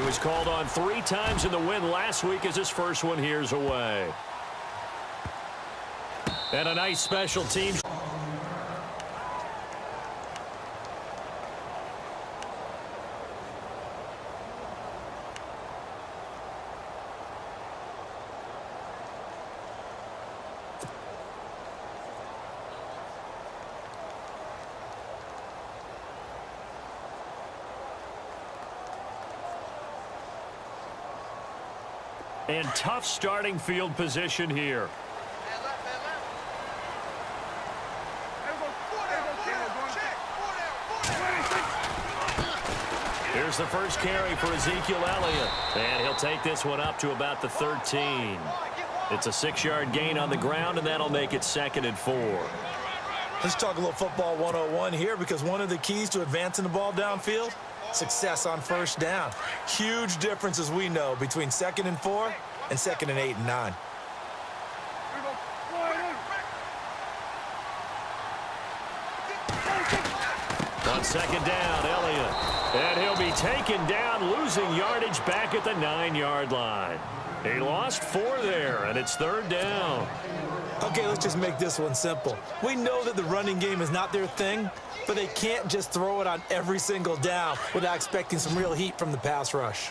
was called on 3 times in the win last week as his first one here's away. And a nice special teams. And tough starting field position here. Here's the first carry for Ezekiel Elliott. And he'll take this one up to about the 13. It's a 6-yard gain on the ground, and that'll make it 2nd and 4. Let's talk a little football 101 here, because one of the keys to advancing the ball downfield, success on first down. Huge difference, as we know, between 2nd and 4 and 2nd and 8 and 9. On 2nd down, Elliott. And he'll be taken down, losing yardage back at the 9-yard line. He lost 4 there, and it's 3rd down. Okay, let's just make this one simple. We know that the running game is not their thing, but they can't just throw it on every single down without expecting some real heat from the pass rush.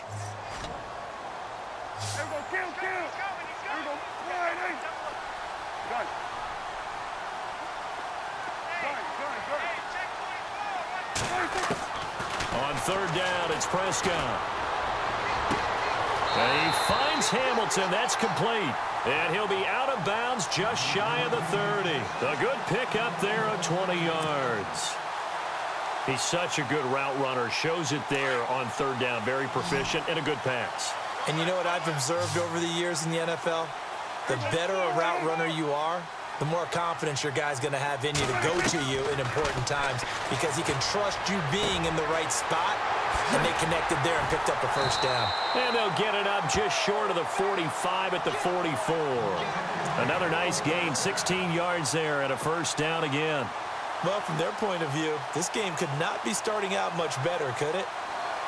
On 3rd down, it's Prescott. And he finds Hamilton. That's complete. And he'll be out of bounds just shy of the 30. A good pickup there of 20 yards. He's such a good route runner. Shows it there on 3rd down. Very proficient and a good pass. And you know what I've observed over the years in the NFL? The better a route runner you are, the more confidence your guy's going to have in you to go to you in important times, because he can trust you being in the right spot, and they connected there and picked up a 1st down. And they'll get it up just short of the 45 at the 44. Another nice gain, 16 yards there and a 1st down again. Well, from their point of view, this game could not be starting out much better, could it?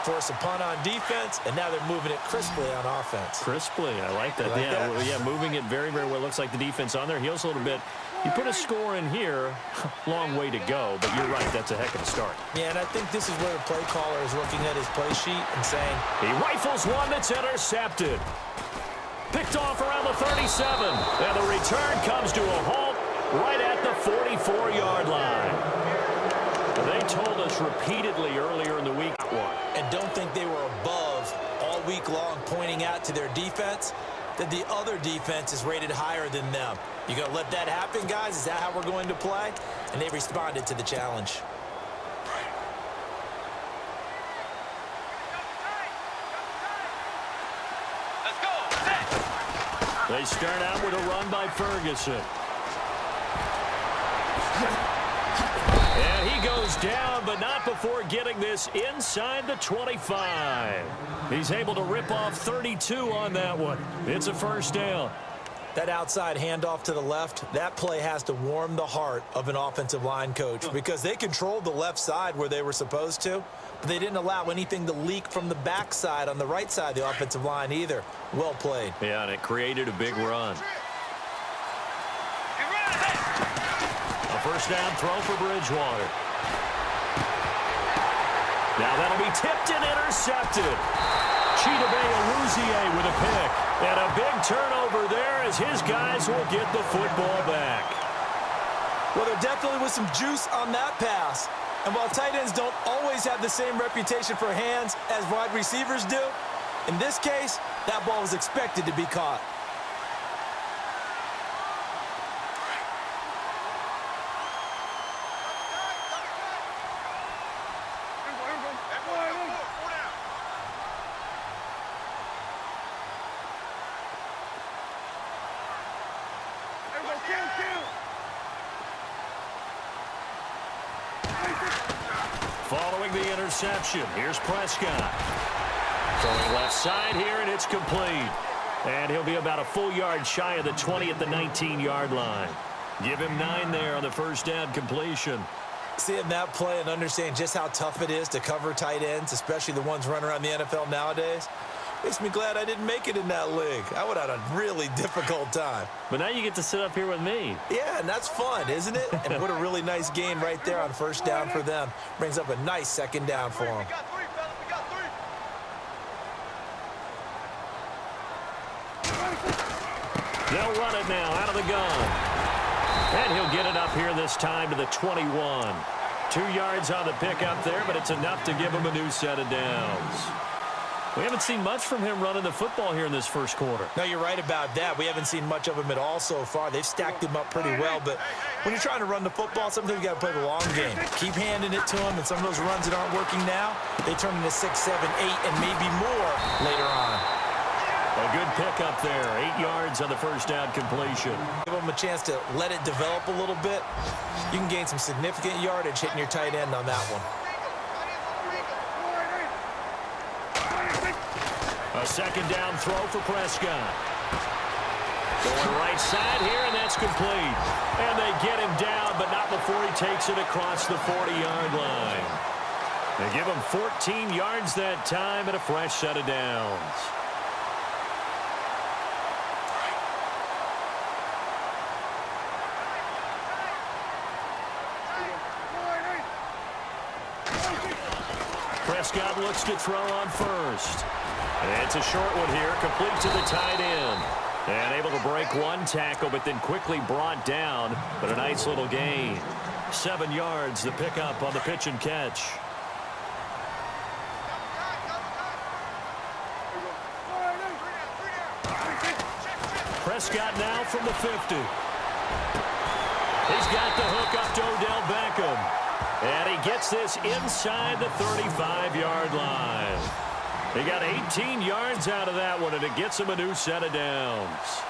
Force a punt on defense, and now they're moving it crisply on offense. Crisply, I like that. Yeah, moving it very, very well. Looks like the defense on their heels a little bit. You put a score in here, long way to go, but you're right, that's a heck of a start. Yeah, and I think this is where the play caller is looking at his play sheet and saying, he rifles one that's intercepted. Picked off around the 37, and the return comes to a halt right at the 44-yard line. They told us repeatedly earlier in the week and don't think they were above all week long, pointing out to their defense that the other defense is rated higher than them. You gonna let that happen, guys? Is that how we're going to play? And they responded to the challenge. Let's go. They start out with a run by Ferguson. And he goes down, but not before getting this inside the 25. He's able to rip off 32 on that one. It's a 1st down. That outside handoff to the left, that play has to warm the heart of an offensive line coach, because they controlled the left side where they were supposed to, but they didn't allow anything to leak from the backside on the right side of the offensive line either. Well played. Yeah, and it created a big run. A 1st down throw for Bridgewater. Now that'll be tipped and intercepted. Chidobe with a pick. And a big turnover there as his guys will get the football back. Well, there definitely was some juice on that pass. And while tight ends don't always have the same reputation for hands as wide receivers do, in this case, that ball was expected to be caught. Following the interception, here's Prescott. Throwing left side here, and it's complete. And he'll be about a full yard shy of the 20 at the 19-yard line. Give him 9 there on the 1st down completion. Seeing that play and understanding just how tough it is to cover tight ends, especially the ones running around the NFL nowadays, makes me glad I didn't make it in that league. I would have had a really difficult time. But now you get to sit up here with me. Yeah, and that's fun, isn't it? And what a really nice gain right there on first down for them. Brings up a nice second down for them. We got three, fellas. We got three. They'll run it now out of the gun. And he'll get it up here this time to the 21. 2 yards on the pickup there, but it's enough to give him a new set of downs. We haven't seen much from him running the football here in this first quarter. No, you're right about that. We haven't seen much of him at all so far. They've stacked him up pretty well, but when you're trying to run the football, sometimes you got to play the long game. Keep handing it to him, and some of those runs that aren't working now, they turn into 6, 7, 8, and maybe more later on. A good pickup there. 8 yards on the first down completion. Give him a chance to let it develop a little bit. You can gain some significant yardage hitting your tight end on that one. A second down throw for Prescott. Going right side here, and that's complete. And they get him down, but not before he takes it across the 40-yard line. They give him 14 yards that time and a fresh set of downs. Prescott looks to throw on first. And it's a short one here, complete to the tight end. And able to break one tackle, but then quickly brought down. But a nice little gain. 7 yards, the pickup on the pitch and catch. Prescott now from the 50. He's got the hook up to Odell Beckham. And he gets this inside the 35-yard line. He got 18 yards out of that one, and it gets him a new set of downs.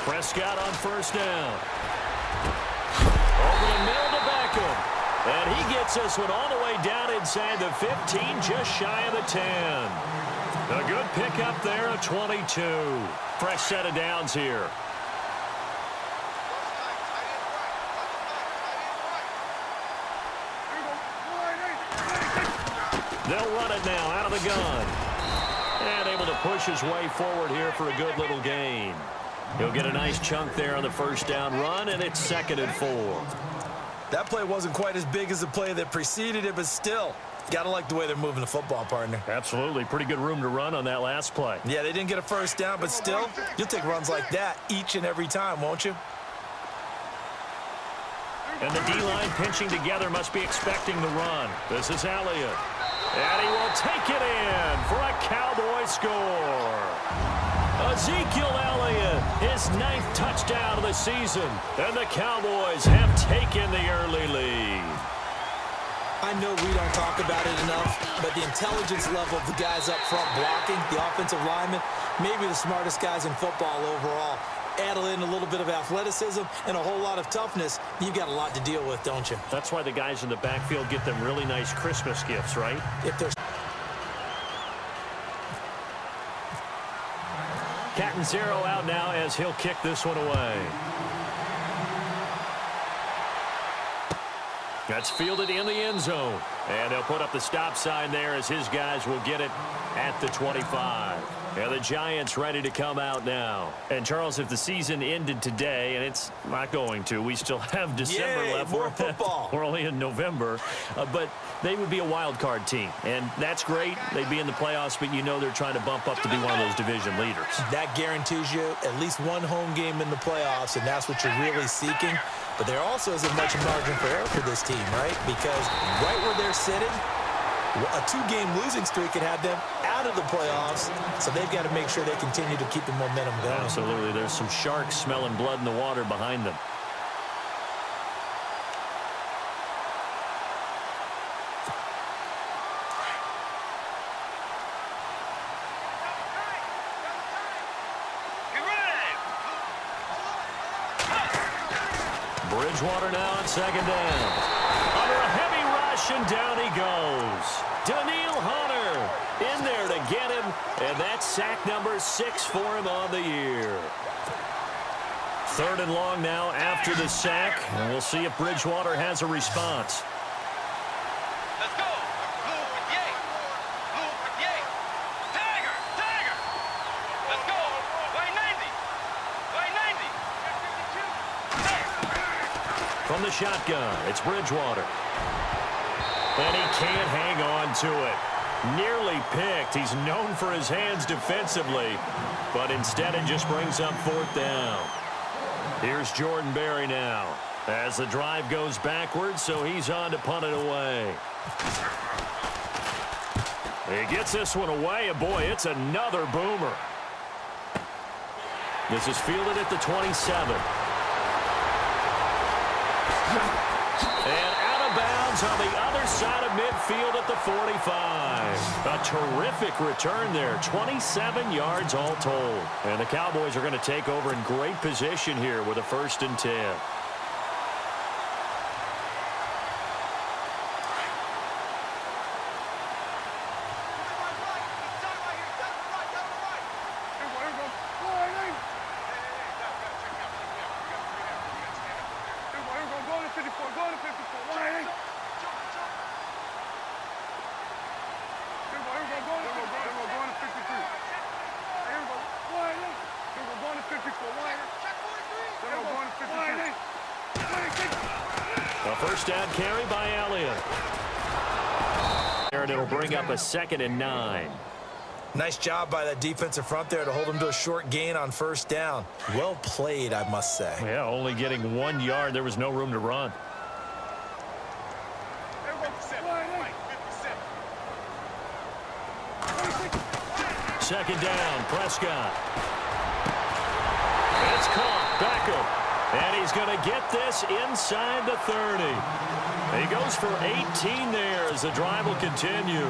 Prescott on first down. Over the middle to Beckham. And he gets this one all the way down inside the 15, just shy of the 10. A good pickup there, a 22. Fresh set of downs here. They'll run it now out of the gun. And able to push his way forward here for a good little gain. He'll get a nice chunk there on the first down run, and it's 2nd and 4. That play wasn't quite as big as the play that preceded it, but still, gotta like the way they're moving the football, partner. Absolutely. Pretty good room to run on that last play. Yeah, they didn't get a first down, but still, you'll take runs like that each and every time, won't you? And the D-line pinching together must be expecting the run. This is Elliott. And he will take it in for a Cowboy score. Ezekiel Elliott, his 9th touchdown of the season. And the Cowboys have taken the early lead. I know we don't talk about it enough, but the intelligence level of the guys up front blocking, the offensive linemen, maybe the smartest guys in football overall. Add in a little bit of athleticism and a whole lot of toughness, you've got a lot to deal with, don't you? That's why the guys in the backfield get them really nice Christmas gifts, right? If there's Catanzaro out now as he'll kick this one away. That's fielded in the end zone. And they'll put up the stop sign there as his guys will get it at the 25. And the Giants ready to come out now. And, Charles, if the season ended today, and it's not going to, we still have December left. More football. We're only in November. But they would be a wild card team. And that's great. They'd be in the playoffs, but you know they're trying to bump up to be one of those division leaders. That guarantees you at least one home game in the playoffs, and that's what you're really seeking. But there also isn't much margin for error for this team, right? Because right where they're sitting, a 2-game losing streak could have them out of the playoffs, so they've got to make sure they continue to keep the momentum going. Absolutely. There's some sharks smelling blood in the water behind them. Bridgewater now on second down. Under a heavy rush, and down he goes. Daniil Hunter in there to get him And that's sack number 6 for him on the year. 3rd and long now after the sack, and we'll see if Bridgewater has a response. Let's go. Blue 58. Blue 58. Tiger. Tiger. Let's go. White 90. White 90. From the shotgun, it's Bridgewater. And he can't hang on to it. Nearly picked. He's known for his hands defensively, but instead it just brings up 4th down. Here's Jordan Berry now as the drive goes backwards, so he's on to punt it away. He gets this one away, and boy, it's another boomer. This is fielded at the 27. And out of bounds on the other side of midfield at the 45. A terrific return there. 27 yards all told. And the Cowboys are going to take over in great position here with a 1st and 10. A 1st down carry by Elliott. And it'll bring up a 2nd and 9. Nice job by that defensive front there to hold him to a short gain on 1st down. Well played, I must say. Yeah, only getting 1 yard. There was no room to run. Second down, Prescott. It's caught, Beckham. And he's going to get this inside the 30. He goes for 18 there as the drive will continue.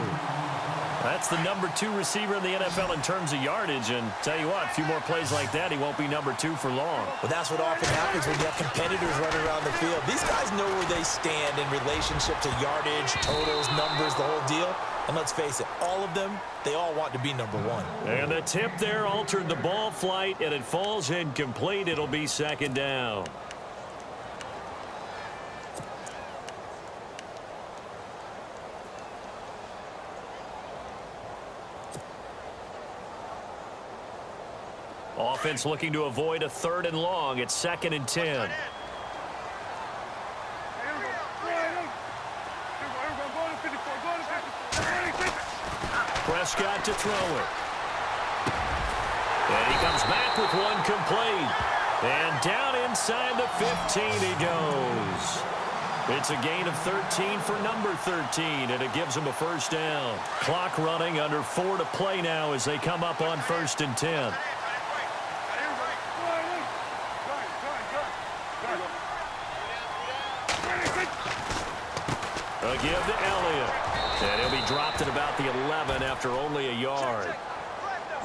That's the number 2 receiver in the NFL in terms of yardage. And tell you what, a few more plays like that, he won't be number 2 for long. Well, that's what often happens when you have competitors running around the field. These guys know where they stand in relationship to yardage, totals, numbers, the whole deal. And let's face it, all of them, they all want to be number 1. And the tip there altered the ball flight, and it falls incomplete. It'll be 2nd down. Offense looking to avoid a 3rd and long. It's 2nd and 10. Prescott to throw it. And he comes back with one complete. And down inside the 15 he goes. It's a gain of 13 for number 13, and it gives him a 1st down. Clock running, under 4 to play now as they come up on 1st and 10. A give to Elliott. And he'll be dropped at about the 11 after only a yard.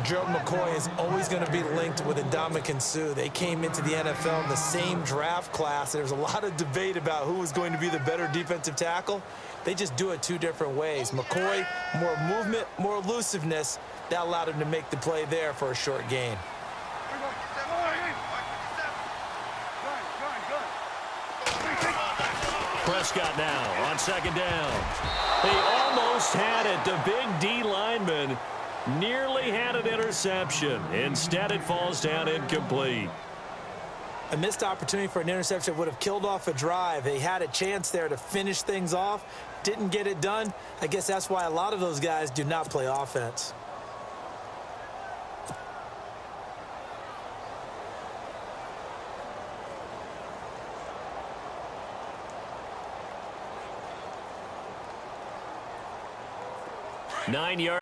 Gerald McCoy is always going to be linked with Ndamukong Suh. They came into the NFL in the same draft class. There was a lot of debate about who was going to be the better defensive tackle. They just do it 2 different ways. McCoy, more movement, more elusiveness. That allowed him to make the play there for a short gain. Prescott now on 2nd down. He almost had it. The big D lineman nearly had an interception. Instead, it falls down incomplete. A missed opportunity for an interception would have killed off a drive. They had a chance there to finish things off. Didn't get it done. I guess that's why a lot of those guys do not play offense. Nine yard.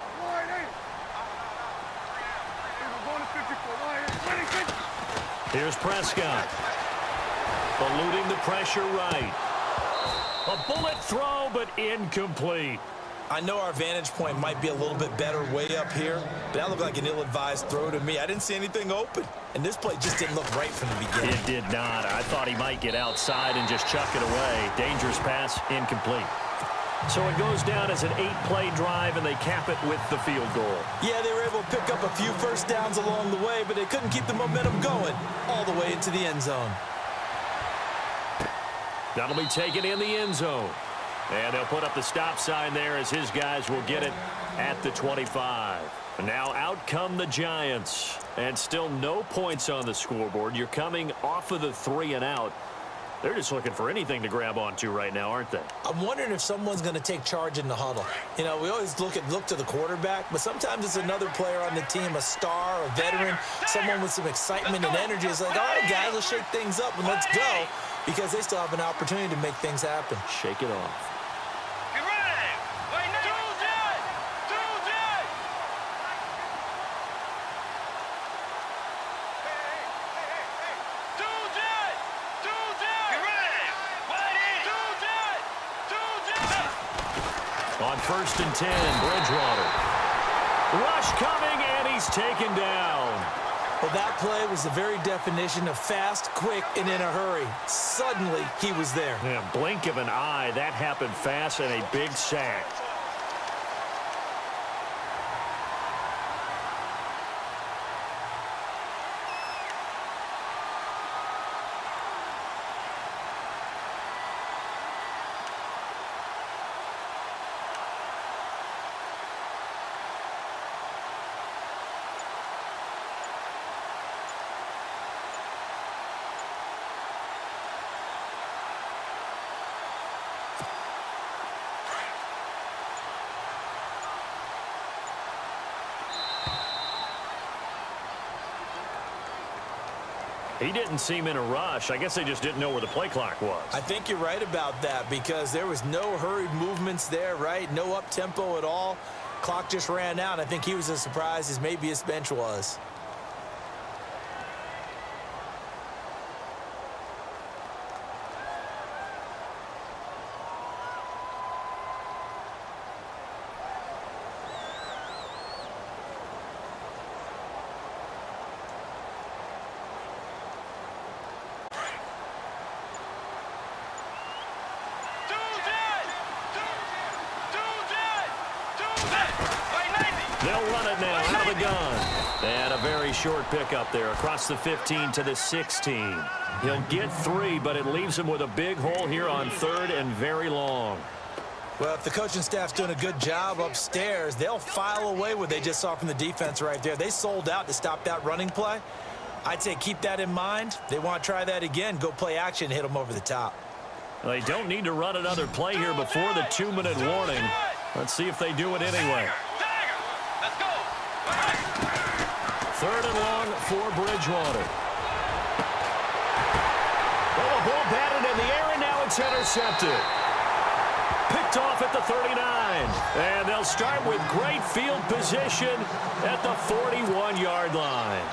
Here's Prescott. Eluding the pressure right. A bullet throw, but incomplete. I know our vantage point might be a little bit better way up here, but that looked like an ill-advised throw to me. I didn't see anything open, and this play just didn't look right from the beginning. It did not. I thought he might get outside and just chuck it away. Dangerous pass, incomplete. So it goes down as an 8-play drive, and they cap it with the field goal. Yeah, they were able to pick up a few first downs along the way, but they couldn't keep the momentum going all the way into the end zone. That'll be taken in the end zone. And they'll put up the stop sign there as his guys will get it at the 25. Now out come the Giants. And still no points on the scoreboard. You're coming off of the 3 and out. They're just looking for anything to grab onto right now, aren't they? I'm wondering if someone's going to take charge in the huddle. You know, we always look to the quarterback, but sometimes it's another player on the team, a star, a veteran, someone with some excitement and energy. It's like, all right, guys, let's shake things up and let's go, because they still have an opportunity to make things happen. Shake it off. On 1st and 10, Bridgewater. Rush coming, and he's taken down. Well, that play was the very definition of fast, quick, and in a hurry. Suddenly, he was there. Yeah, blink of an eye, that happened fast, and a big sack. He didn't seem in a rush. I guess they just didn't know where the play clock was. I think you're right about that, because there was no hurried movements there, right? No up-tempo at all. Clock just ran out. I think he was as surprised as maybe his bench was. They'll run it now out of the gun. And a very short pickup there across the 15 to the 16. He'll get 3, but it leaves him with a big hole here on 3rd and very long. Well, if the coaching staff's doing a good job upstairs, they'll file away what they just saw from the defense right there. They sold out to stop that running play. I'd say keep that in mind. They want to try that again, go play action, hit them over the top. Well, they don't need to run another play here before the 2-minute warning. Let's see if they do it anyway. 3rd and long for Bridgewater. Oh, the ball batted in the air, and now it's intercepted. Picked off at the 39. And they'll start with great field position at the 41-yard line.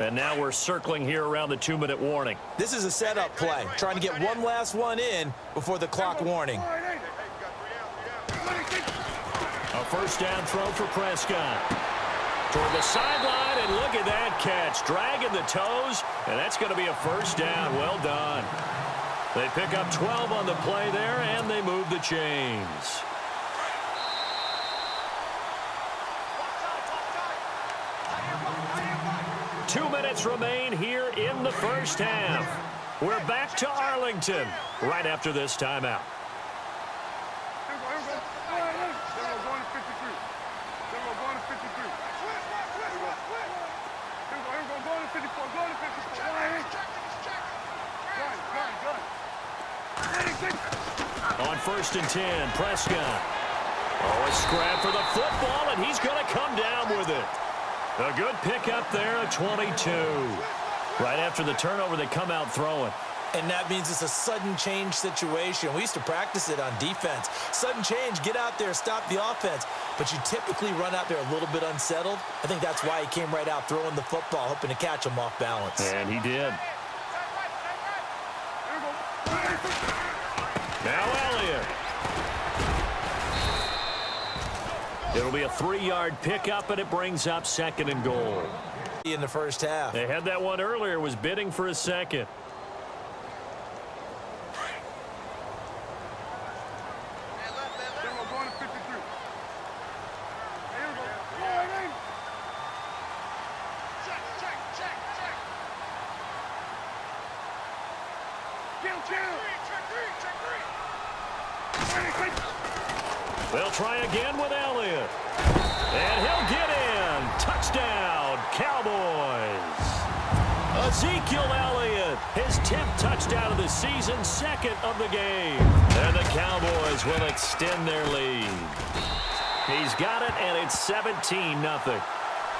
And now we're circling here around the 2-minute warning. This is a setup play, trying to get one last one in before the clock warning. A first down throw for Prescott. Toward the sideline, and look at that catch. Dragging the toes, and that's going to be a first down. Well done. They pick up 12 on the play there, and they move the chains. Two minutes remain here in the first half. We're back to Arlington right after this timeout. On 1st and 10, Prescott. Oh, a scrap for the football, and he's going to come down with it. A good pickup there at 22. Right after the turnover, they come out throwing. And that means it's a sudden change situation. We used to practice it on defense. Sudden change, get out there, stop the offense. But you typically run out there a little bit unsettled. I think that's why he came right out throwing the football, hoping to catch him off balance. And he did. Now Elliott. It'll be a 3-yard pickup, and it brings up 2nd and goal. In the first half. They had that one earlier, was bidding for a second. They'll try again with Elliott. And he'll get in. Touchdown, Cowboys. Ezekiel Elliott, his 10th touchdown of the season, 2nd of the game. And the Cowboys will extend their lead. He's got it, and it's 17-0.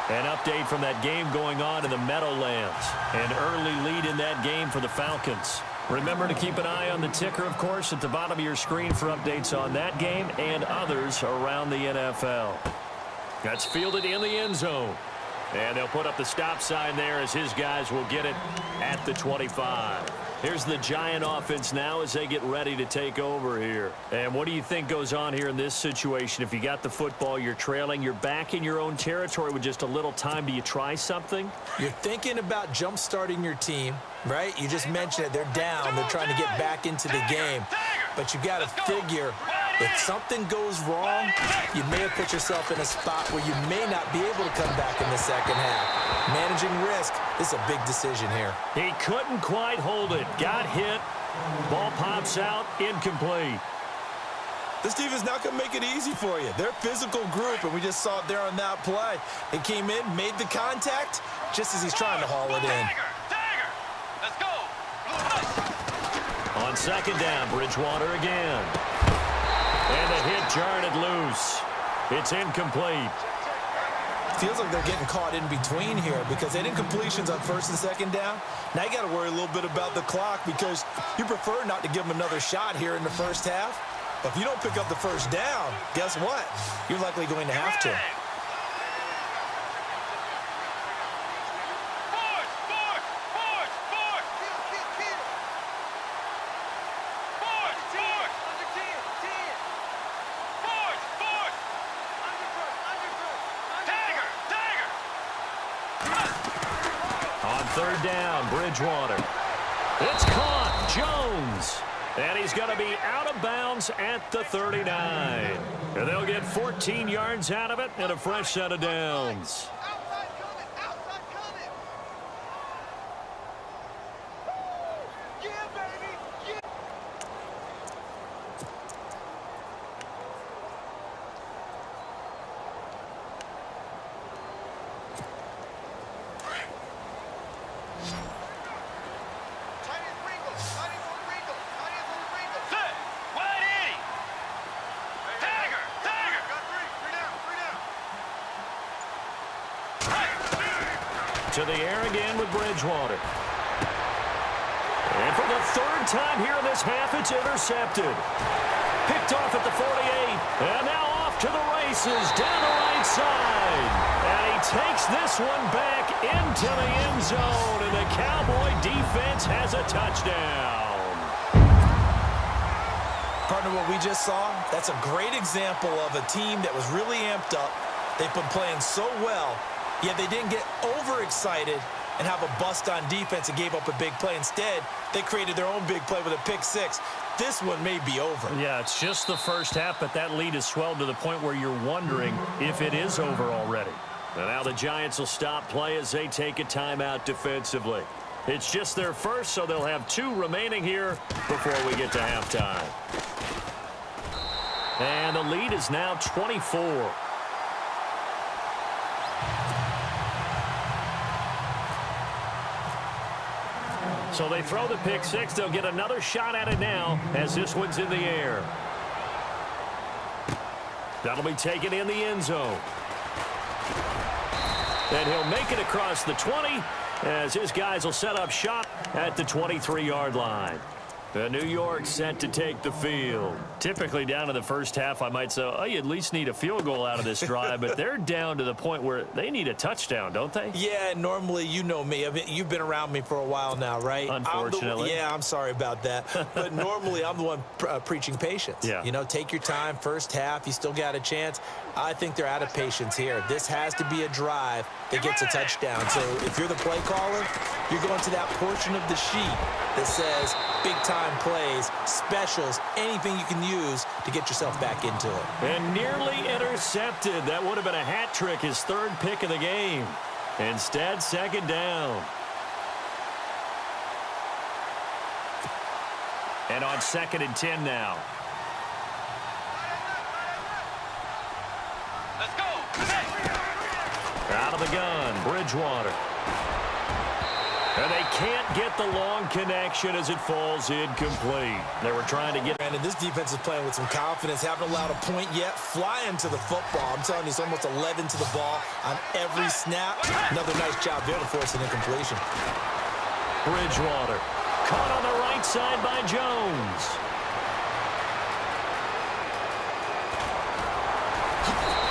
An update from that game going on in the Meadowlands. An early lead in that game for the Falcons. Remember to keep an eye on the ticker, of course, at the bottom of your screen for updates on that game and others around the NFL. That's fielded in the end zone. And they'll put up the stop sign there as his guys will get it at the 25. Here's the Giant offense now as they get ready to take over here. And what do you think goes on here in this situation? If you got the football, you're trailing, you're back in your own territory with just a little time. Do you try something? You're thinking about jump-starting your team, right? You just mentioned it. They're down. They're trying to get back into the game. But you got to figure, if something goes wrong, you may have put yourself in a spot where you may not be able to come back in the second half. Managing risk is a big decision here. He couldn't quite hold it. Got hit. Ball pops out. Incomplete. This defense not going to make it easy for you. They're a physical group, and we just saw it there on that play. They came in, made the contact, just as he's trying to haul it in. Let's go. On 2nd down, Bridgewater again. And the hit jarred it loose. It's incomplete. Feels like they're getting caught in between here because they did completions on 1st and 2nd down. Now you got to worry a little bit about the clock because you prefer not to give them another shot here in the first half. But if you don't pick up the first down, guess what? You're likely going to have to. On 3rd down, Bridgewater. It's caught. Jones. And he's going to be out of bounds at the 39. And they'll get 14 yards out of it and a fresh set of downs. To the air again with Bridgewater. And for the 3rd time here in this half, it's intercepted. Picked off at the 48. And now off to the races down the right side. And he takes this one back into the end zone. And the Cowboy defense has a touchdown. Partner, what we just saw, that's a great example of a team that was really amped up. They've been playing so well. Yet they didn't get overexcited and have a bust on defense and gave up a big play. Instead, they created their own big play with a pick 6. This one may be over. Yeah, it's just the first half, but that lead has swelled to the point where you're wondering if it is over already. And now the Giants will stop play as they take a timeout defensively. It's just their first, so they'll have 2 remaining here before we get to halftime. And the lead is now 24. So they throw the pick 6. They'll get another shot at it now as this one's in the air. That'll be taken in the end zone. And he'll make it across the 20 as his guys will set up shop at the 23-yard line. New York set to take the field. Typically down in the first half, I might say, oh, you at least need a field goal out of this drive, but they're down to the point where they need a touchdown, don't they? Yeah, normally, you know me. I mean, you've been around me for a while now, right? Unfortunately. I'm sorry about that. But normally, I'm the one preaching patience. Yeah. You know, take your time, first half, you still got a chance. I think they're out of patience here. This has to be a drive that gets a touchdown. So if you're the play caller, you're going to that portion of the sheet that says big-time plays, specials, anything you can use to get yourself back into it. And nearly intercepted. That would have been a hat trick, his third pick of the game. Instead, second down. And on 2nd and 10 now. Let's go. Out of the gun, Bridgewater. And they can't get the long connection as it falls incomplete. They were trying to get... And this defense is playing with some confidence. Haven't allowed a point yet. Flying to the football. I'm telling you, it's almost 11 to the ball on every snap. Another nice job there to force an incompletion. Bridgewater caught on the right side by Jones.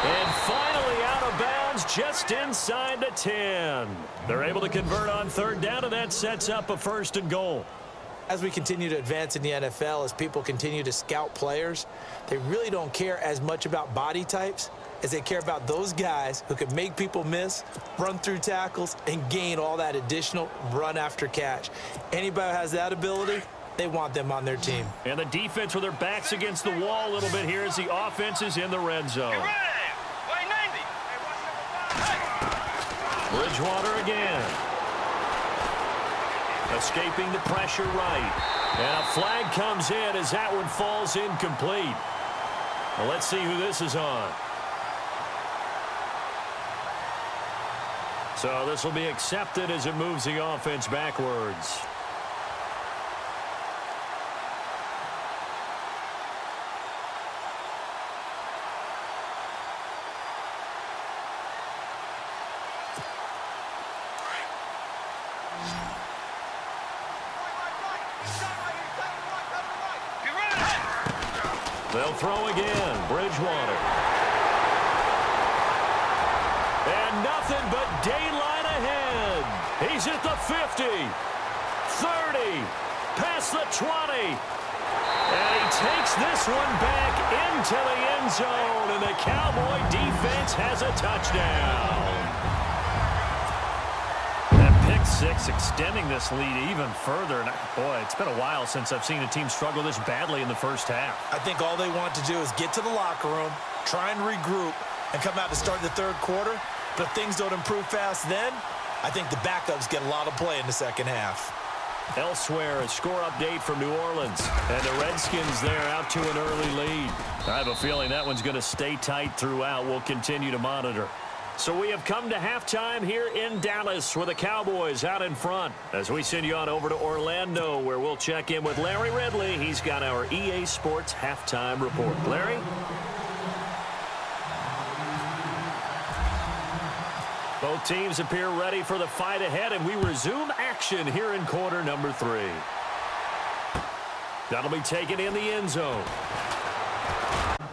And finally out of bounds just inside the 10. They're able to convert on 3rd down, and that sets up a 1st and goal. As we continue to advance in the NFL, as people continue to scout players, they really don't care as much about body types as they care about those guys who can make people miss, run through tackles, and gain all that additional run after catch. Anybody who has that ability, they want them on their team. And the defense with their backs against the wall a little bit here as the offense is in the red zone. Get ready. Play 90. Bridgewater again. Escaping the pressure right. And a flag comes in as that one falls incomplete. Well, let's see who this is on. So this will be accepted as it moves the offense backwards. They'll throw again. Bridgewater. And nothing but daylight ahead. He's at the 50, 30, past the 20. And he takes this one back into the end zone, and the Cowboy defense has a touchdown. That pick six extending this lead even further. And boy, it's been a while since I've seen a team struggle this badly in the first half. I think all they want to do is get to the locker room, try and regroup, and come out to start the third quarter. But if things don't improve fast then, I think the backups get a lot of play in the second half. Elsewhere, a score update from New Orleans. And the Redskins there out to an early lead. I have a feeling that one's going to stay tight throughout. We'll continue to monitor. So we have come to halftime here in Dallas with the Cowboys out in front. As we send you on over to Orlando, where we'll check in with Larry Ridley. He's got our EA Sports halftime report. Larry? Both teams appear ready for the fight ahead, and we resume action here in quarter number 3. That'll be taken in the end zone.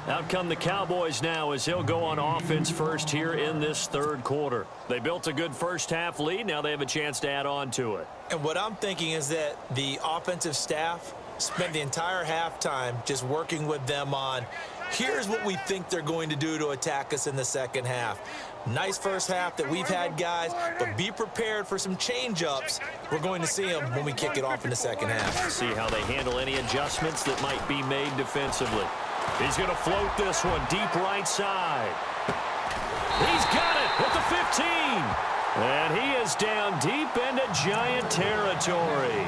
Out come the Cowboys now as he'll go on offense first here in this third quarter. They built a good first half lead. Now they have a chance to add on to it. And what I'm thinking is that the offensive staff spent the entire halftime just working with them on, here's what we think they're going to do to attack us in the second half. Nice first half that we've had, guys, but be prepared for some change-ups. We're going to see them when we kick it off in the second half. See how they handle any adjustments that might be made defensively. He's going to float this one deep right side. He's got it at the 15. And he is down deep into Giant territory.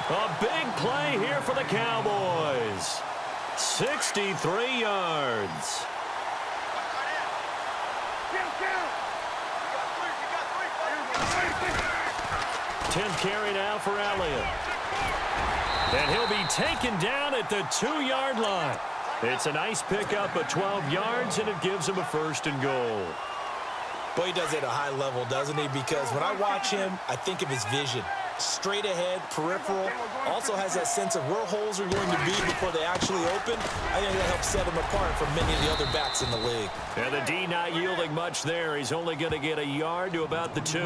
A big play here for the Cowboys. 63 yards. 10th carry now for Elliott. And he'll be taken down at the 2-yard line. It's a nice pickup of 12 yards, and it gives him a 1st and goal. Boy, he does it at a high level, doesn't he? Because when I watch him, I think of his vision. Straight ahead, peripheral, also has that sense of where holes are going to be before they actually open. I think that helps set him apart from many of the other backs in the league. And the D not yielding much there. He's only going to get a yard to about the 2.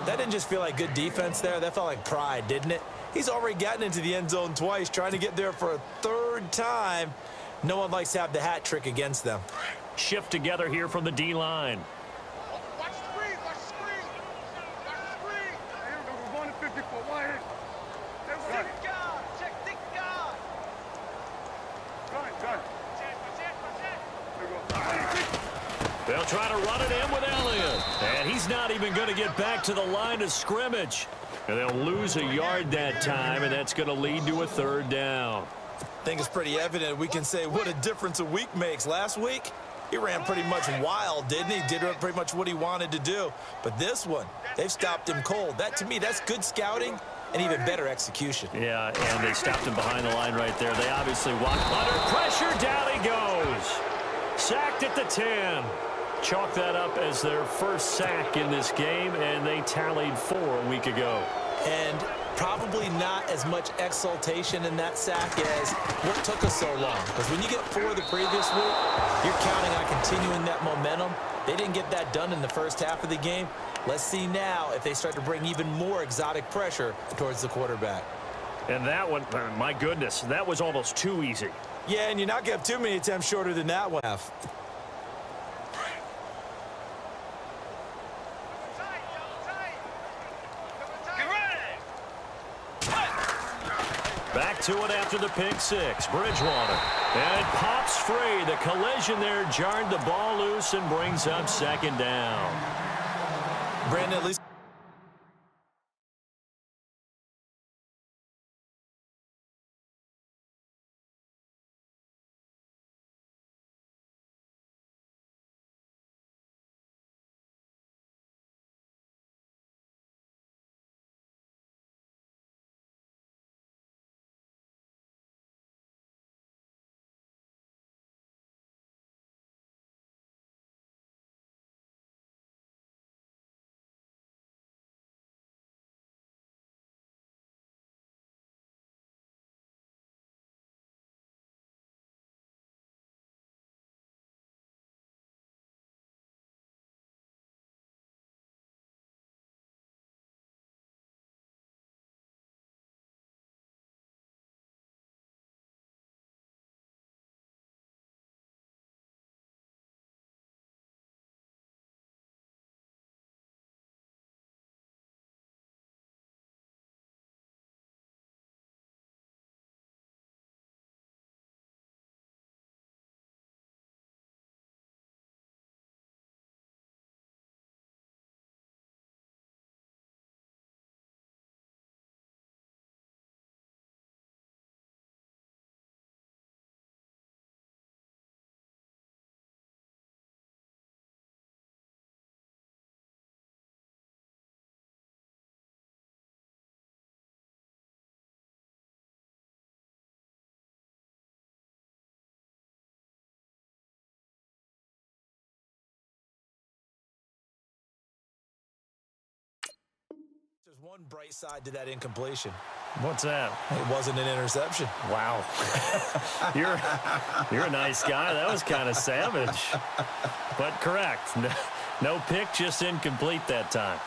That didn't just feel like good defense there. That felt like pride, didn't it? He's already gotten into the end zone twice, trying to get there for a 3rd time. No one likes to have the hat trick against them. Shift together here from the D-line. Watch the screen. Watch the screen. Watch the screen. Here we go. We're going to 50 for one here. Check God. Check the God. Gun. Check. There we go. They'll try to run it in with Elliott. And he's not even going to get back to the line of scrimmage. And they'll lose a yard that time, and that's going to lead to a 3rd down. I think it's pretty evident we can say what a difference a week makes. Last week, he ran pretty much wild, didn't he? Did pretty much what he wanted to do. But this one, they've stopped him cold. That, to me, that's good scouting and even better execution. Yeah, and they stopped him behind the line right there. They obviously walked under pressure. Down he goes. Sacked at the 10. Chalk that up as their first sack in this game, and they tallied 4 a week ago. And probably not as much exultation in that sack as what took us so long. Because when you get 4 the previous week, you're counting on continuing that momentum. They didn't get that done in the first half of the game. Let's see now if they start to bring even more exotic pressure towards the quarterback. And that one, my goodness, that was almost too easy. Yeah, and you're not going to have too many attempts shorter than that one. Back to it after the pick 6. Bridgewater. And it pops free. The collision there jarred the ball loose and brings up 2nd down. Brandon, at least. There's one bright side to that incompletion. What's that? It wasn't an interception. Wow. You're a nice guy. That was kind of savage. But correct. No pick, just incomplete that time.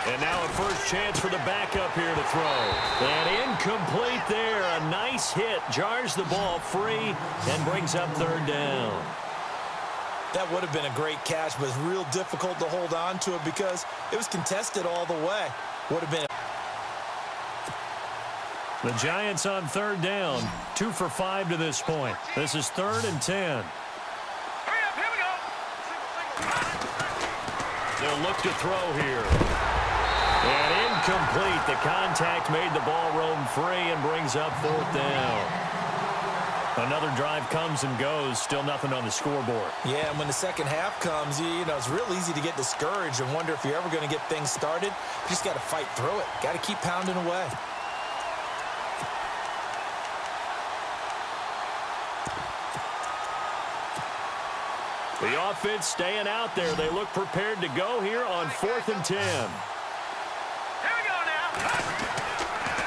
And now a first chance for the backup here to throw. And incomplete there. A nice hit. Jars the ball free and brings up 3rd down. That would have been a great catch, but it's real difficult to hold on to it because it was contested all the way. Would have been. The Giants on 3rd down. 2 for 5 to this point. This is 3rd and 10. Hurry up, here we go. They'll look to throw here. And incomplete. The contact made the ball roam free and brings up 4th down. Another drive comes and goes, still nothing on the scoreboard. Yeah, and when the second half comes, you know, it's real easy to get discouraged and wonder if you're ever going to get things started. You just got to fight through it. Got to keep pounding away. The offense staying out there. They look prepared to go here on 4th and 10. Here we go now.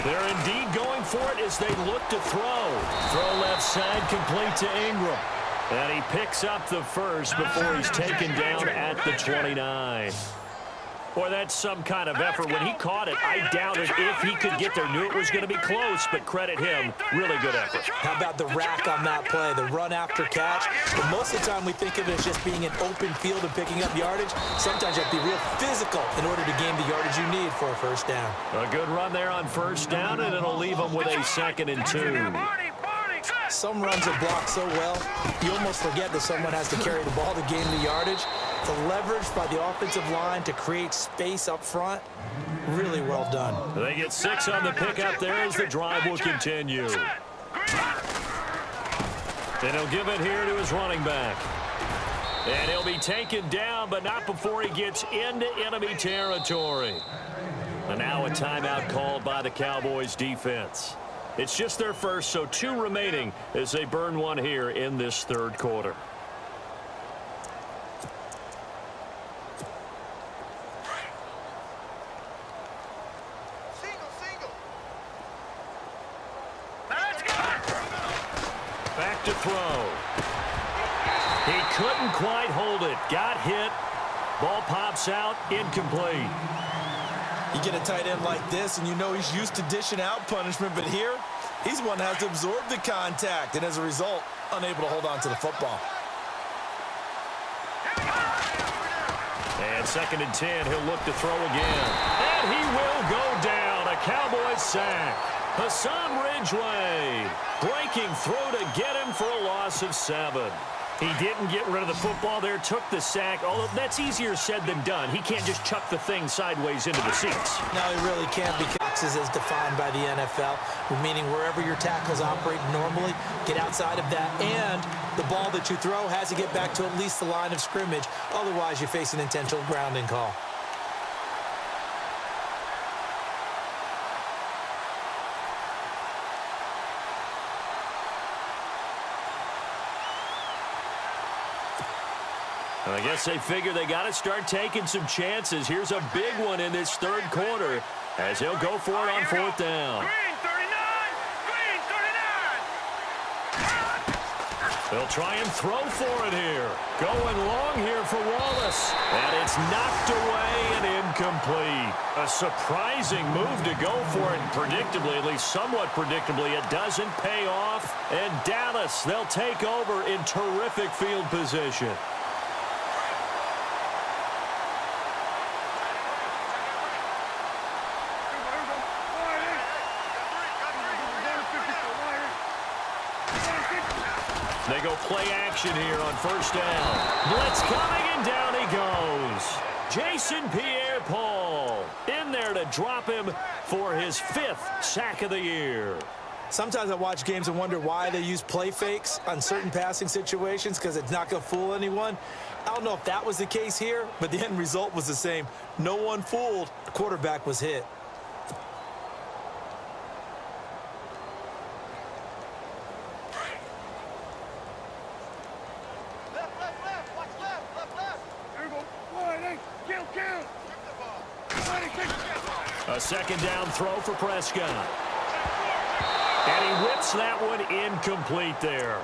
They're indeed going for it as they look to throw. Throw left side complete to Ingram. And he picks up the first before he's taken down at the 29. Boy, that's some kind of effort. When he caught it, I doubted if he could get there. Knew it was going to be close, but credit him. Really good effort. How about the rack on that play, the run after catch? But most of the time we think of it as just being an open field and picking up yardage. Sometimes you have to be real physical in order to gain the yardage you need for a first down. A good run there on first down, and it'll leave them with a 2nd and 2. Some runs are blocked so well, you almost forget that someone has to carry the ball to gain the yardage. The leverage by the offensive line to create space up front, really well done. They get 6 on the pickup there as the drive will continue. And he'll give it here to his running back. And he'll be taken down, but not before he gets into enemy territory. And now a timeout called by the Cowboys defense. It's just their first, so 2 remaining as they burn one here in this 3rd quarter. Back to throw. He couldn't quite hold it. Got hit. Ball pops out. Incomplete. You get a tight end like this, and you know he's used to dishing out punishment, but here, he's one that has to absorb the contact, and as a result, unable to hold on to the football. And 2nd and 10, he'll look to throw again. And he will go down. A Cowboys sack. Hassan Ridgeway breaking through to get him for a loss of 7. He didn't get rid of the football there, took the sack, although that's easier said than done. He can't just chuck the thing sideways into the seats. No, he really can't, because boxes as defined by the NFL, meaning wherever your tackles operate normally, get outside of that, and the ball that you throw has to get back to at least the line of scrimmage. Otherwise, you face an intentional grounding call. I guess they figure they got to start taking some chances. Here's a big one in this 3rd quarter as he'll go for it on 4th down. Green 39! Green 39! They'll try and throw for it here. Going long here for Wallace. And it's knocked away and incomplete. A surprising move to go for it. And predictably, at least somewhat predictably, it doesn't pay off. And Dallas, they'll take over in terrific field position. They go play action here on 1st down. Blitz coming, and down he goes. Jason Pierre-Paul in there to drop him for his 5th sack of the year. Sometimes I watch games and wonder why they use play fakes on certain passing situations, because it's not going to fool anyone. I don't know if that was the case here, but the end result was the same. No one fooled. The quarterback was hit. A 2nd down throw for Prescott. And he whips that one incomplete there.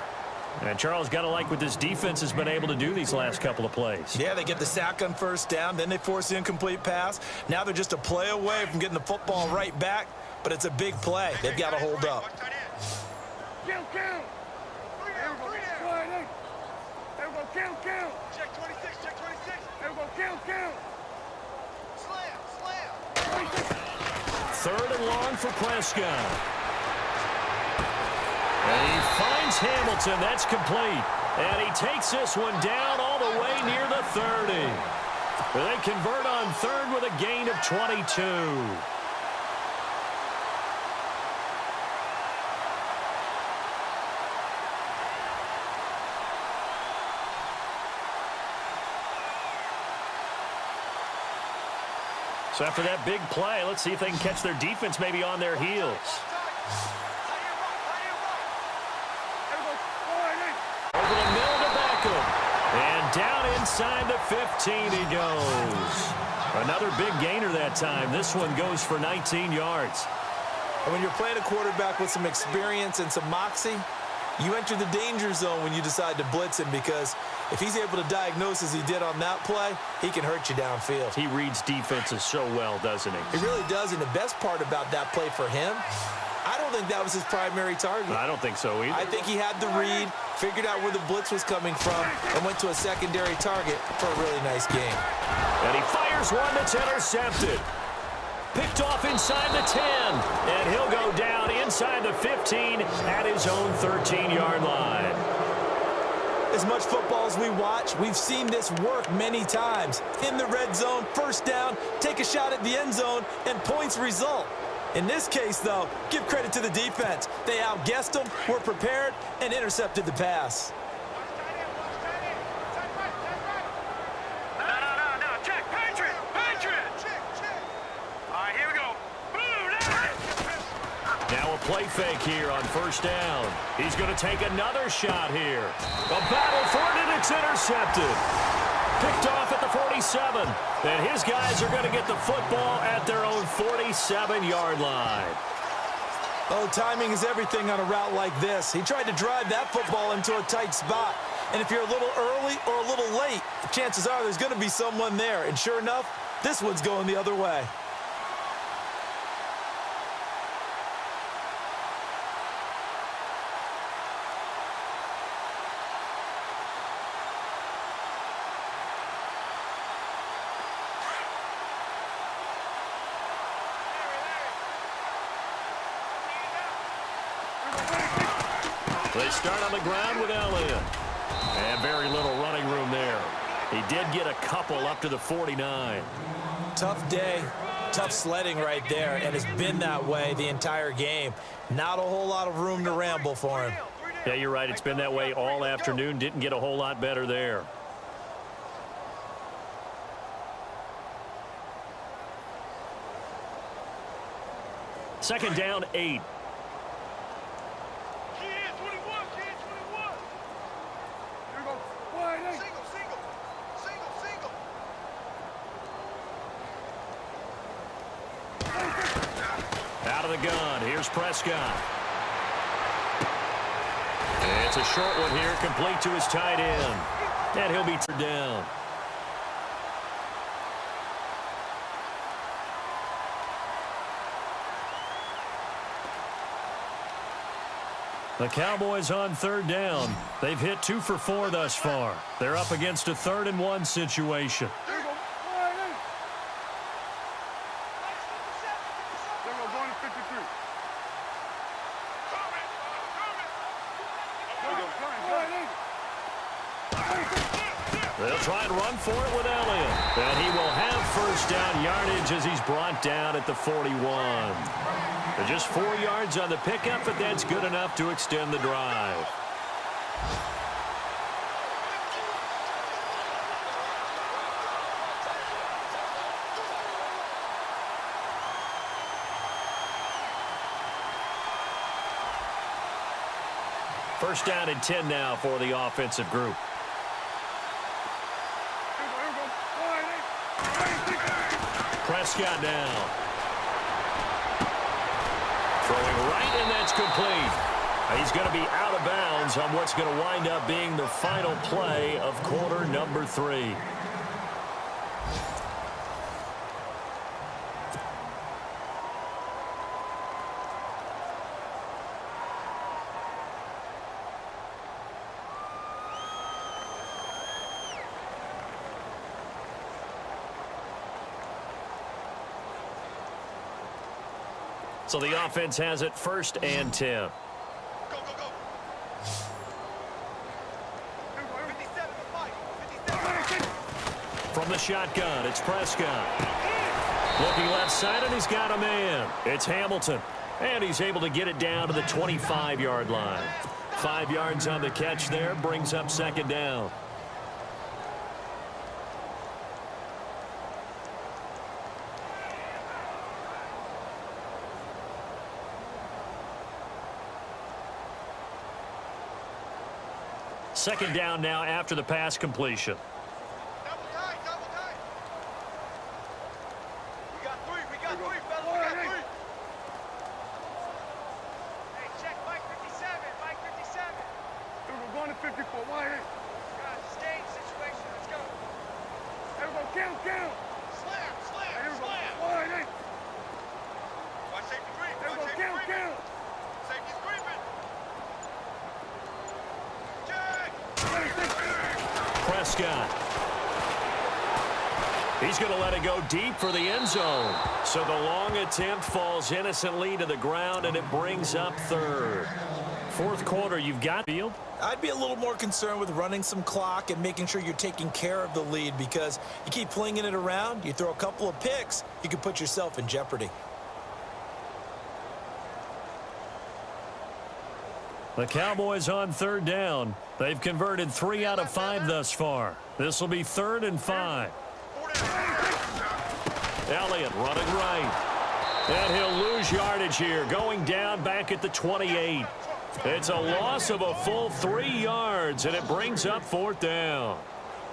And Charles, got to like what this defense has been able to do these last couple of plays. Yeah, they get the sack on 1st down, then they force the incomplete pass. Now they're just a play away from getting the football right back, but it's a big play. They've got to hold up. Count. There we go, count. Check 26, check 26. There we go, count. Slam. 3rd and long for Prescott. And he finds Hamilton. That's complete. And he takes this one down all the way near the 30. They convert on 3rd with a gain of 22. So after that big play, let's see if they can catch their defense maybe on their heels. Over the middle to Beckham. And down inside the 15 he goes. Another big gainer that time. This one goes for 19 yards. And when you're playing a quarterback with some experience and some moxie, you enter the danger zone when you decide to blitz him, because if he's able to diagnose as he did on that play, he can hurt you downfield. He reads defenses so well, doesn't he? He really does, and the best part about that play for him, I don't think that was his primary target. I don't think so either. I think he had the read, figured out where the blitz was coming from, and went to a secondary target for a really nice game. And he fires one that's intercepted. Picked off inside the 10. And he'll go down inside the 15 at his own 13-yard line. As much football as we watch, we've seen this work many times. In the red zone, first down, take a shot at the end zone, and points result. In this case, though, give credit to the defense. They outguessed them, were prepared, and intercepted the pass. Now a play fake here on first down. He's going to take another shot here. A battle for it, and it's intercepted. Picked off at the 47. And his guys are going to get the football at their own 47-yard line. Oh, timing is everything on a route like this. He tried to drive that football into a tight spot. And if you're a little early or a little late, chances are there's going to be someone there. And sure enough, this one's going the other way. They start on the ground with Elliott. And very little running room there. He did get a couple up to the 49. Tough day, tough sledding right there, and it's been that way the entire game. Not a whole lot of room to ramble for him. Yeah, you're right. It's been that way all afternoon. Didn't get a whole lot better there. Second down, 8. Out of the gun, here's Prescott. It's a short one here, complete to his tight end. And he'll be turned down. The Cowboys on third down. They've hit 2 for 4 thus far. They're up against a 3rd and 1 situation. They'll try and run for it with Elliott. And he will have first down yardage as he's brought down at the 41. They're just 4 yards on the pickup, but that's good enough to extend the drive. First down and 10 now for the offensive group. Prescott down. Throwing right, and that's complete. He's going to be out of bounds on what's going to wind up being the final play of quarter number 3. So the offense has it first and 10. From the shotgun, it's Prescott. Looking left side, and he's got a man. It's Hamilton. And he's able to get it down to the 25-yard line. 5 yards on the catch there, brings up second down. second down now after the pass completion. Double tight, double tight. We got three, fellas, we got three. Hey, check Mike 57, Mike 57. Dude, we're going to 54, why ain't? Got a stage situation, let's go. Everybody count. Slam, why ain't? Watch safety creep, watch safety count. Safety's creeping. Prescott. He's going to let it go deep for the end zone. So the long attempt falls innocently to the ground, and it brings up third. Fourth quarter, you've got field. I'd be a little more concerned with running some clock and making sure you're taking care of the lead, because you keep flinging it around, you throw a couple of picks, you can put yourself in jeopardy. The Cowboys on third down. They've converted 3 out of 5 thus far. This will be 3rd and 5. Elliott running right. And he'll lose yardage here, going down back at the 28. It's a loss of a full 3 yards, and it brings up 4th down.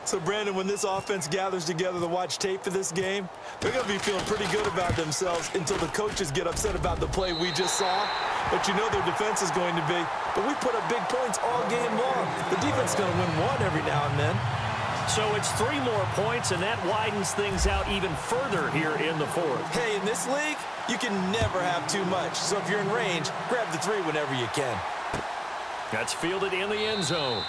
So, Brandon, when this offense gathers together to watch tape for this game, they're going to be feeling pretty good about themselves until the coaches get upset about the play we just saw. But you know their defense is going to be. But we put up big points all game long. The defense is going to win one every now and then. So it's 3 more points, and that widens things out even further here in the 4th. Hey, in this league, you can never have too much. So if you're in range, grab the 3 whenever you can. That's fielded in the end zone.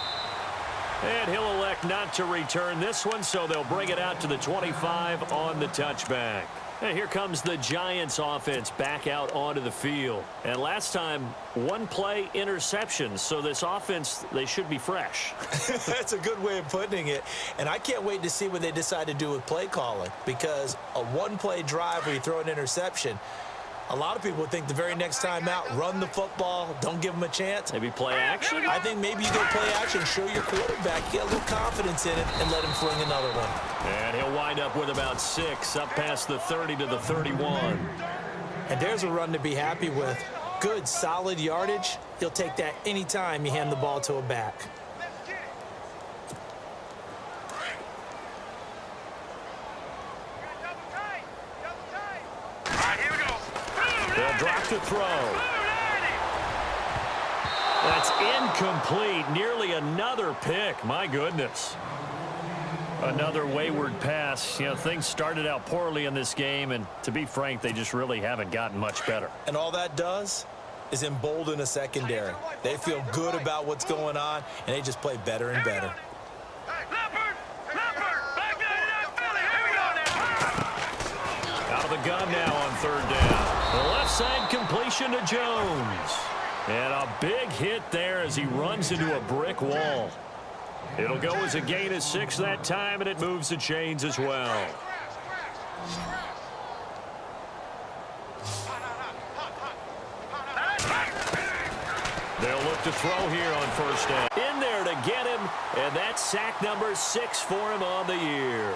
And he'll elect not to return this one, so they'll bring it out to the 25 on the touchback. And here comes the Giants offense back out onto the field. And last time, 1 play interception. So this offense, they should be fresh. That's a good way of putting it. And I can't wait to see what they decide to do with play calling, because a 1-play drive where you throw an interception, a lot of people would think the very next time out, run the football, don't give them a chance. Maybe play action? I think maybe you go play action, show your quarterback, get a little confidence in it, and let him fling another one. And he'll wind up with about 6, up past the 30 to the 31. And there's a run to be happy with. Good, solid yardage. He'll take that anytime you hand the ball to a back. They'll drop the throw. That's incomplete. Nearly another pick. My goodness. Another wayward pass. You know, things started out poorly in this game, and to be frank, they just really haven't gotten much better. And all that does is embolden a secondary. They feel good about what's going on, and they just play better and better. Out of the gun now on 3rd down. The left side completion to Jones. And a big hit there as he runs into a brick wall. It'll go as a gain of 6 that time, and it moves the chains as well. They'll look to throw here on 1st down. In there to get him, and that's sack number 6 for him on the year.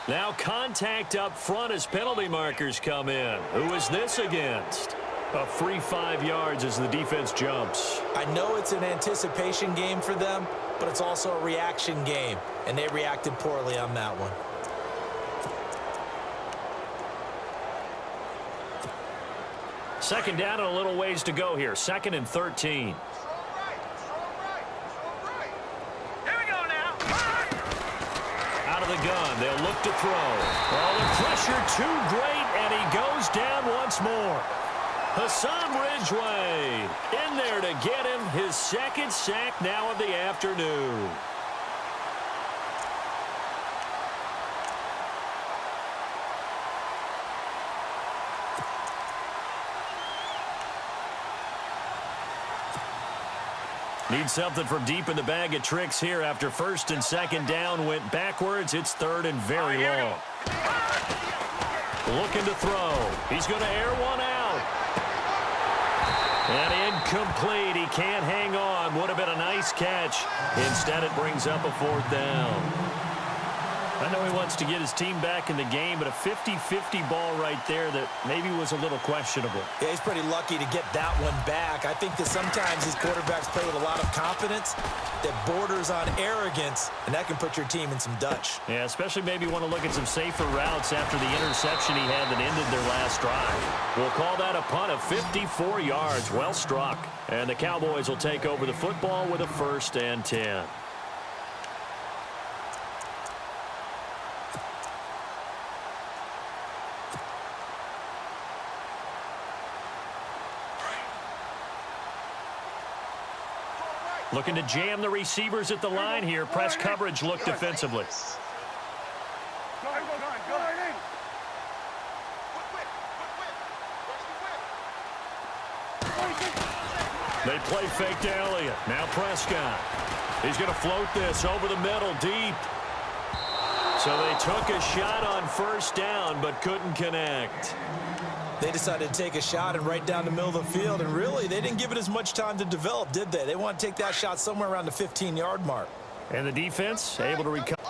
Now contact up front as penalty markers come in. Who is this against? A free 5 yards as the defense jumps. I know it's an anticipation game for them, but it's also a reaction game, and they reacted poorly on that one. Second down and a little ways to go here. 2nd and 13. Out of the gun, they'll look to throw. Oh, the pressure too great, and he goes down once more. Hassan Ridgeway in there to get him his 2nd sack now of the afternoon. Need something from deep in the bag of tricks here after 1st and 2nd down went backwards. It's 3rd and very long. Looking to throw. He's going to air one out. And incomplete. He can't hang on. Would have been a nice catch. Instead, it brings up a 4th down. I know he wants to get his team back in the game, but a 50-50 ball right there that maybe was a little questionable. Yeah, he's pretty lucky to get that one back. I think that sometimes these quarterbacks play with a lot of confidence that borders on arrogance, and that can put your team in some Dutch. Yeah, especially maybe want to look at some safer routes after the interception he had that ended their last drive. We'll call that a punt of 54 yards. Well struck. And the Cowboys will take over the football with a 1st and 10. Looking to jam the receivers at the line here. Press coverage look defensively. They play fake to Elliott. Now Prescott. He's going to float this over the middle deep. So they took a shot on 1st down but couldn't connect. They decided to take a shot and right down the middle of the field, and really, they didn't give it as much time to develop, did they? They want to take that shot somewhere around the 15-yard mark. And the defense able to recover.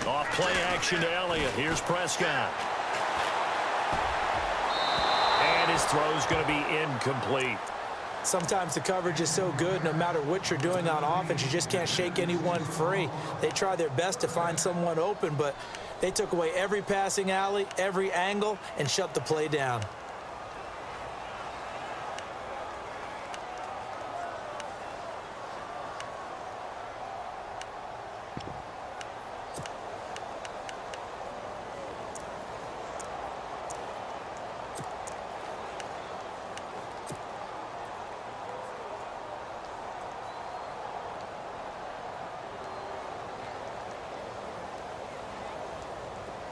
Off play action to Elliott. Here's Prescott. And his throw's going to be incomplete. Sometimes the coverage is so good, no matter what you're doing on offense, you just can't shake anyone free. They try their best to find someone open, but they took away every passing alley, every angle, and shut the play down.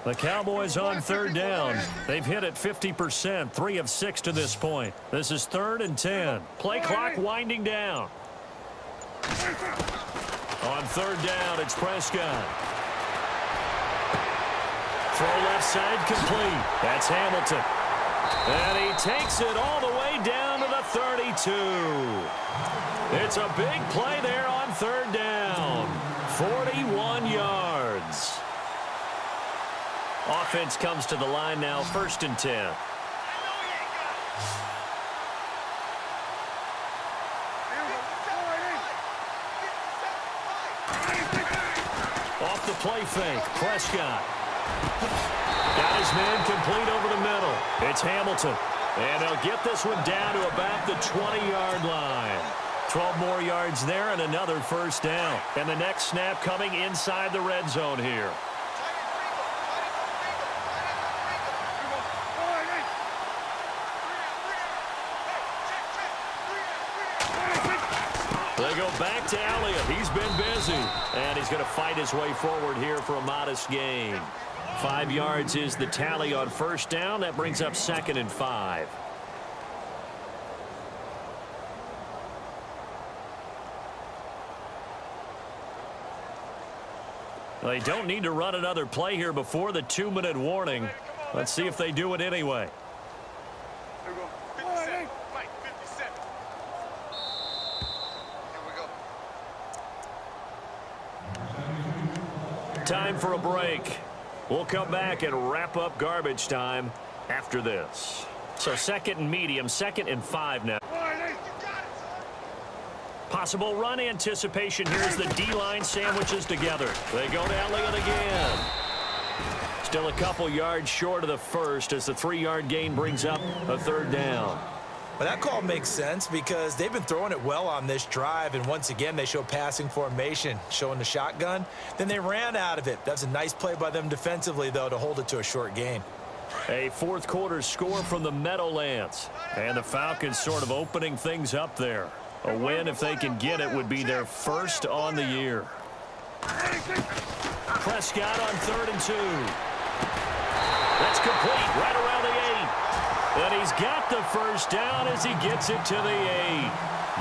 The Cowboys on 3rd down. They've hit it 50%, 3 of 6 to this point. This is 3rd and 10. Play clock winding down. On 3rd down, it's Prescott. Throw left side complete. That's Hamilton. And he takes it all the way down to the 32. It's a big play there on 3rd down. 41 yards. Offense comes to the line now, 1st and 10. Off the play fake, Prescott. Got his man complete over the middle. It's Hamilton. And they'll get this one down to about the 20-yard line. 12 more yards there and another 1st down. And the next snap coming inside the red zone here. They go back to Elliott. He's been busy. And he's going to fight his way forward here for a modest gain. 5 yards is the tally on 1st down. That brings up 2nd and 5. They don't need to run another play here before the 2-minute warning. Let's see if they do it anyway. There we go. 57. Mike, 57. Here we go. Time for a break. We'll come back and wrap up garbage time after this. So 2nd and medium, 2nd and 5 now. Possible run anticipation here as the D-line sandwiches together. They go to Elliott again. Still a couple yards short of the first as the 3-yard gain brings up a 3rd down. Well, that call makes sense because they've been throwing it well on this drive, and once again they show passing formation, showing the shotgun. Then they ran out of it. That's a nice play by them defensively, though, to hold it to a short gain. A 4th quarter score from the Meadowlands, and the Falcons sort of opening things up there. A win, if they can get it, would be their first on the year. Prescott on 3rd and 2. That's complete right around the 8. And he's got the first down as he gets it to the 8.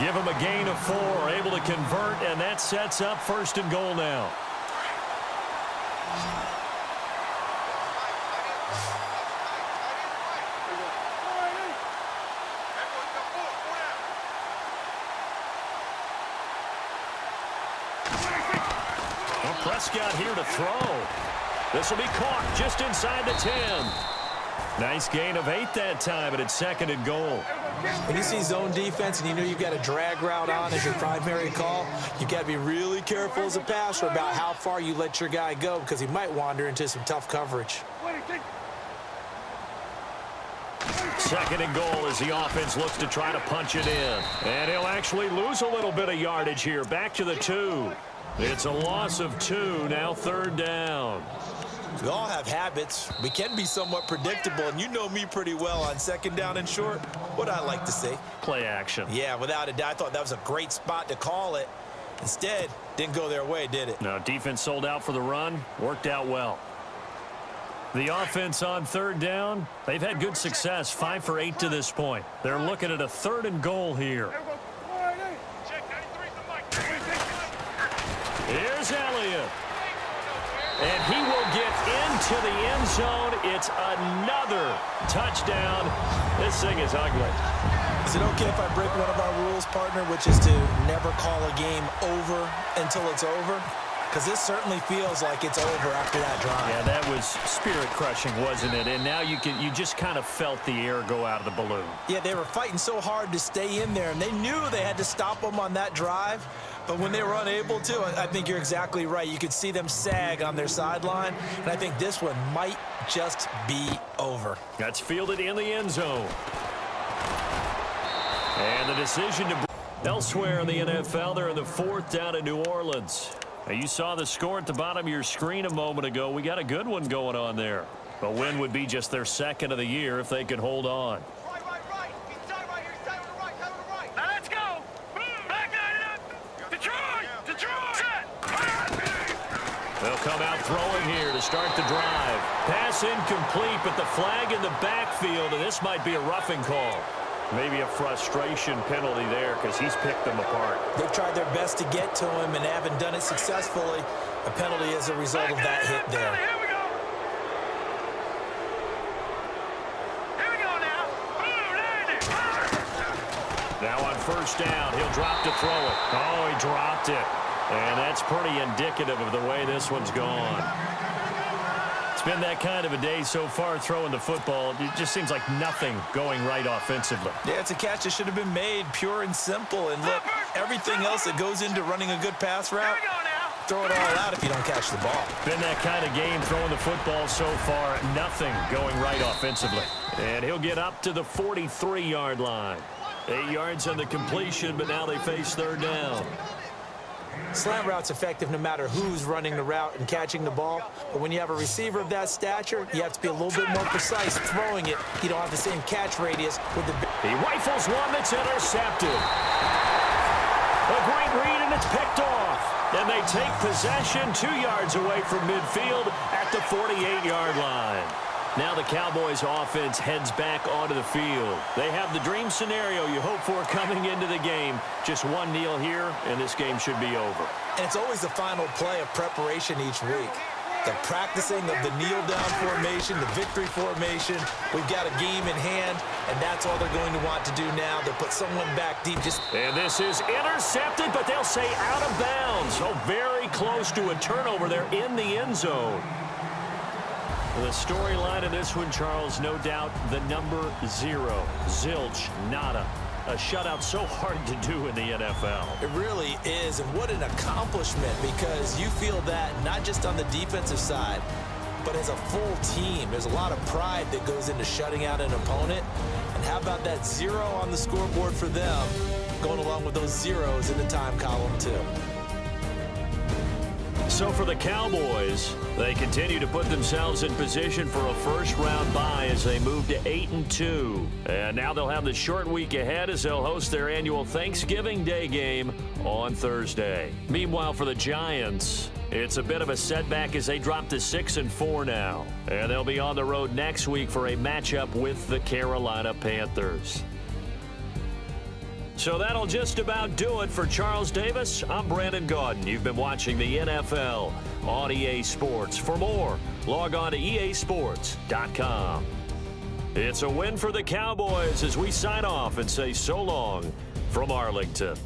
Give him a gain of 4, able to convert, and that sets up 1st and goal now. Well, Prescott here to throw. This will be caught just inside the 10. Nice gain of 8 that time, and it's 2nd and goal. When you see zone defense and you know you've got a drag route on as your primary call, you've got to be really careful as a passer about how far you let your guy go because he might wander into some tough coverage. 2nd and goal as the offense looks to try to punch it in. And he'll actually lose a little bit of yardage here. Back to the 2. It's a loss of 2, now 3rd down. We all have habits. We can be somewhat predictable, and you know me pretty well on 2nd down and short. What I like to see. Play action. Yeah, without a doubt. I thought that was a great spot to call it. Instead, didn't go their way, did it? No, defense sold out for the run. Worked out well. The offense on 3rd down, they've had good success, 5 for 8 to this point. They're looking at a 3rd and goal here. Here's Elliott. And he will get into the end zone. It's another touchdown. This thing is ugly. Is it okay if I break one of our rules, partner, which is to never call a game over until it's over? Because this certainly feels like it's over after that drive. Yeah, that was spirit-crushing, wasn't it? And now you just kind of felt the air go out of the balloon. Yeah, they were fighting so hard to stay in there, and they knew they had to stop them on that drive. But when they were unable to, I think you're exactly right. You could see them sag on their sideline, and I think this one might just be over. That's fielded in the end zone. And the decision to... Elsewhere in the NFL, they're in the 4th down in New Orleans. Now, you saw the score at the bottom of your screen a moment ago. We got a good one going on there. A win would be just their 2nd of the year if they could hold on. Right. Inside right here. Stay on the right. Come to the right. Now let's go. Boom. Back it up. Detroit. Set. They'll come out throwing here to start the drive. Pass incomplete, but the flag in the backfield, and this might be a roughing call. Maybe a frustration penalty there because he's picked them apart. They've tried their best to get to him and haven't done it successfully. A penalty as a result of that hit there. Here we go. Here we go now. Boom, there it is. Now on 1st down, he'll drop to throw it. Oh, he dropped it. And that's pretty indicative of the way this one's gone. It's been that kind of a day so far throwing the football. It just seems like nothing going right offensively. Yeah, it's a catch that should have been made, pure and simple. And look, everything else that goes into running a good pass route, throw it all out if you don't catch the ball. Been that kind of game throwing the football so far. Nothing going right offensively. And he'll get up to the 43-yard line. 8 yards on the completion, but now they face 3rd down. Slant route's effective no matter who's running the route and catching the ball. But when you have a receiver of that stature, you have to be a little bit more precise throwing it. You don't have the same catch radius with the... He rifles one that's intercepted. A great read, and it's picked off. And they take possession 2 yards away from midfield at the 48-yard line. Now the Cowboys offense heads back onto the field. They have the dream scenario you hope for coming into the game. Just one kneel here, and this game should be over. And it's always the final play of preparation each week. The practicing of the kneel-down formation, the victory formation. We've got a game in hand, and that's all they're going to want to do now. They'll put someone back deep. And this is intercepted, but they'll say out of bounds. So very close to a turnover there in the end zone. The storyline of this one, Charles, no doubt the number 0. Zilch, nada. A shutout so hard to do in the NFL. It really is, and what an accomplishment, because you feel that not just on the defensive side, but as a full team. There's a lot of pride that goes into shutting out an opponent. And how about that 0 on the scoreboard for them, going along with those zeros in the time column, too. So for the Cowboys, they continue to put themselves in position for a first-round bye as they move to 8-2. And now they'll have the short week ahead as they'll host their annual Thanksgiving Day game on Thursday. Meanwhile, for the Giants, it's a bit of a setback as they drop to 6-4 now. And they'll be on the road next week for a matchup with the Carolina Panthers. So that'll just about do it for Charles Davis. I'm Brandon Gaudin. You've been watching the NFL on EA Sports. For more, log on to easports.com. It's a win for the Cowboys as we sign off and say so long from Arlington.